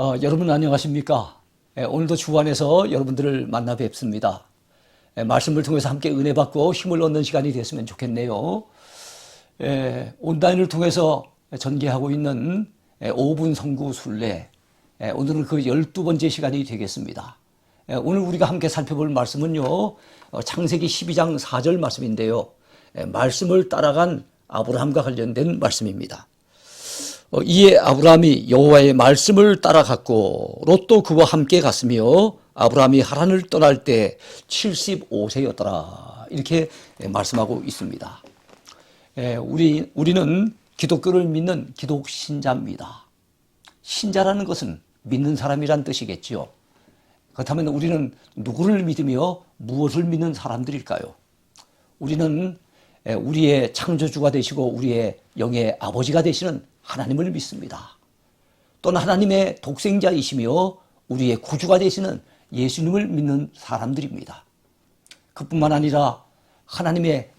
여러분 안녕하십니까? 오늘도 주 안에서 여러분들을 만나 뵙습니다. 말씀을 통해서 함께 은혜 받고 힘을 얻는 시간이 됐으면 좋겠네요. 온라인을 통해서 전개하고 있는 5분 성구 순례, 오늘은 그 12번째 시간이 되겠습니다. 오늘 우리가 함께 살펴볼 말씀은요, 창세기 12장 4절 말씀인데요. 말씀을 따라간 아브라함과 관련된 말씀입니다. 이에 아브라함이 여호와의 말씀을 따라갔고 롯도 그와 함께 갔으며 아브라함이 하란을 떠날 때 75세였더라. 이렇게 말씀하고 있습니다. 우리는 기독교를 믿는 기독 신자입니다. 신자라는 것은 믿는 사람이란 뜻이겠지요. 그렇다면 우리는 누구를 믿으며 무엇을 믿는 사람들일까요? 우리는 우리의 창조주가 되시고 우리의 영의 아버지가 되시는 하나님을 믿습니다. 또는 하나님의 독생자이시며 우리의 구주가 되시는 예수님을 믿는 사람들입니다. 그뿐만 아니라 하나님의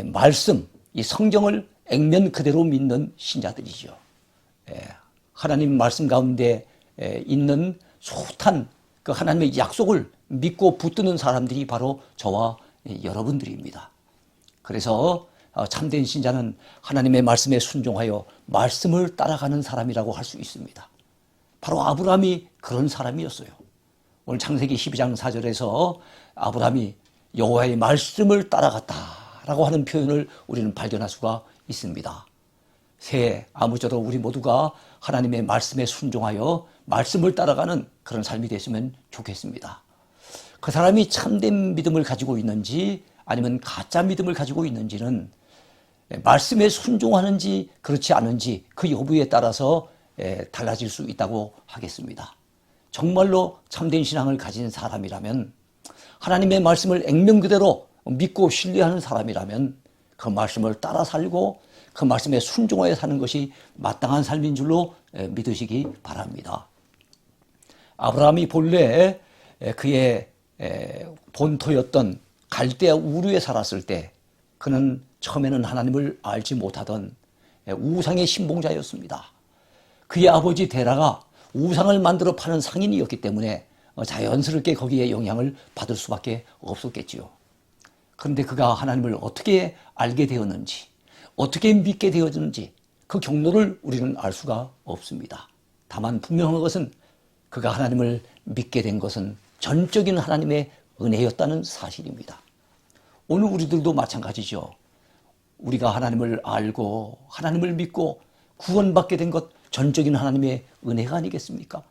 말씀, 이 성경을 액면 그대로 믿는 신자들이죠. 하나님 말씀 가운데 있는 숱한 그 하나님의 약속을 믿고 붙드는 사람들이 바로 저와 여러분들입니다. 그래서 참된 신자는 하나님의 말씀에 순종하여 말씀을 따라가는 사람이라고 할 수 있습니다. 바로 아브라함이 그런 사람이었어요. 오늘 창세기 12장 4절에서 아브라함이 여호와의 말씀을 따라갔다라고 하는 표현을 우리는 발견할 수가 있습니다. 새해 아무쪼록 우리 모두가 하나님의 말씀에 순종하여 말씀을 따라가는 그런 삶이 됐으면 좋겠습니다. 그 사람이 참된 믿음을 가지고 있는지 아니면 가짜 믿음을 가지고 있는지는 말씀에 순종하는지 그렇지 않은지 그 여부에 따라서 달라질 수 있다고 하겠습니다. 정말로 참된 신앙을 가진 사람이라면, 하나님의 말씀을 액면 그대로 믿고 신뢰하는 사람이라면 그 말씀을 따라 살고 그 말씀에 순종하여 사는 것이 마땅한 삶인 줄로 믿으시기 바랍니다. 아브라함이 본래 그의 본토였던 갈대아 우르에 살았을 때 그는 처음에는 하나님을 알지 못하던 우상의 신봉자였습니다. 그의 아버지 데라가 우상을 만들어 파는 상인이었기 때문에 자연스럽게 거기에 영향을 받을 수밖에 없었겠지요. 그런데 그가 하나님을 어떻게 알게 되었는지, 어떻게 믿게 되었는지 그 경로를 우리는 알 수가 없습니다. 다만 분명한 것은 그가 하나님을 믿게 된 것은 전적인 하나님의 은혜였다는 사실입니다. 오늘 우리들도 마찬가지죠. 우리가 하나님을 알고 하나님을 믿고 구원받게 된 것 전적인 하나님의 은혜가 아니겠습니까?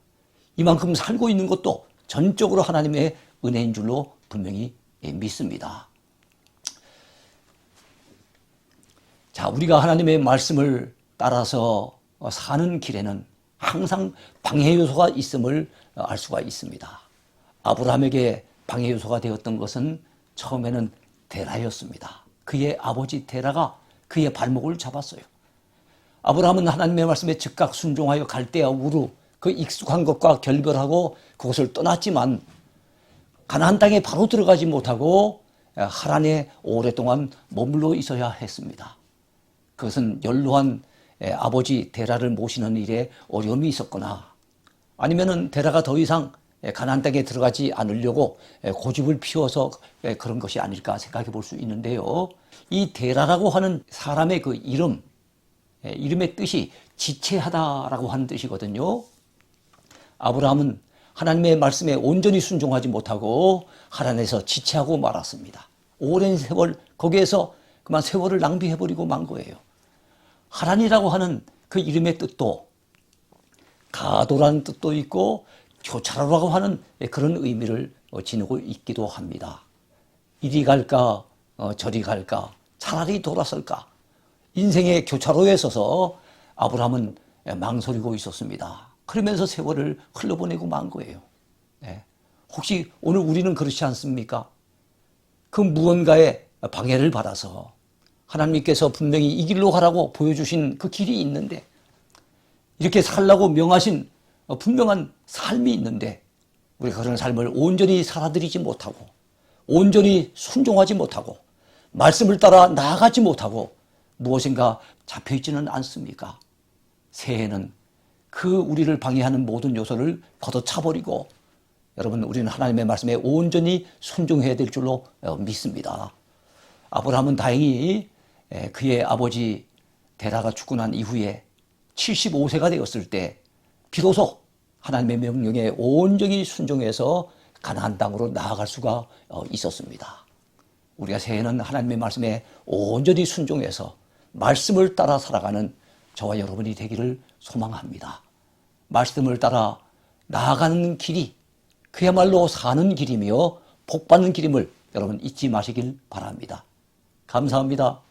이만큼 살고 있는 것도 전적으로 하나님의 은혜인 줄로 분명히 믿습니다. 자, 우리가 하나님의 말씀을 따라서 사는 길에는 항상 방해 요소가 있음을 알 수가 있습니다. 아브라함에게 방해 요소가 되었던 것은 처음에는 데라였습니다. 그의 아버지 데라가 그의 발목을 잡았어요. 아브라함은 하나님의 말씀에 즉각 순종하여 갈대아 우르 그 익숙한 것과 결별하고 그곳을 떠났지만 가나안 땅에 바로 들어가지 못하고 하란에 오랫동안 머물러 있어야 했습니다. 그것은 연로한 아버지 데라를 모시는 일에 어려움이 있었거나 아니면은 데라가 더 이상 가나안 땅에 들어가지 않으려고 고집을 피워서 그런 것이 아닐까 생각해 볼 수 있는데요. 이 데라라고 하는 사람의 그 이름의 뜻이 지체하다라고 하는 뜻이거든요. 아브라함은 하나님의 말씀에 온전히 순종하지 못하고 하란에서 지체하고 말았습니다. 오랜 세월 거기에서 그만 세월을 낭비해버리고 만 거예요. 하란이라고 하는 그 이름의 뜻도 가도라는 뜻도 있고 교차로라고 하는 그런 의미를 지니고 있기도 합니다. 이리 갈까 저리 갈까 차라리 돌아설까. 인생의 교차로에 서서 아브라함은 망설이고 있었습니다. 그러면서 세월을 흘려보내고 만 거예요. 혹시 오늘 우리는 그렇지 않습니까? 그 무언가의 방해를 받아서 하나님께서 분명히 이 길로 가라고 보여주신 그 길이 있는데, 이렇게 살라고 명하신 분명한 삶이 있는데 우리가 그런 삶을 온전히 살아들이지 못하고 온전히 순종하지 못하고 말씀을 따라 나아가지 못하고 무엇인가 잡혀있지는 않습니까? 새해는 그 우리를 방해하는 모든 요소를 걷어차버리고 여러분 우리는 하나님의 말씀에 온전히 순종해야 될 줄로 믿습니다. 아브라함은 다행히 그의 아버지 데라가 죽고 난 이후에 75세가 되었을 때 비로소 하나님의 명령에 온전히 순종해서 가나안 땅으로 나아갈 수가 있었습니다. 우리가 새해는 하나님의 말씀에 온전히 순종해서 말씀을 따라 살아가는 저와 여러분이 되기를 소망합니다. 말씀을 따라 나아가는 길이 그야말로 사는 길이며 복받는 길임을 여러분 잊지 마시길 바랍니다. 감사합니다.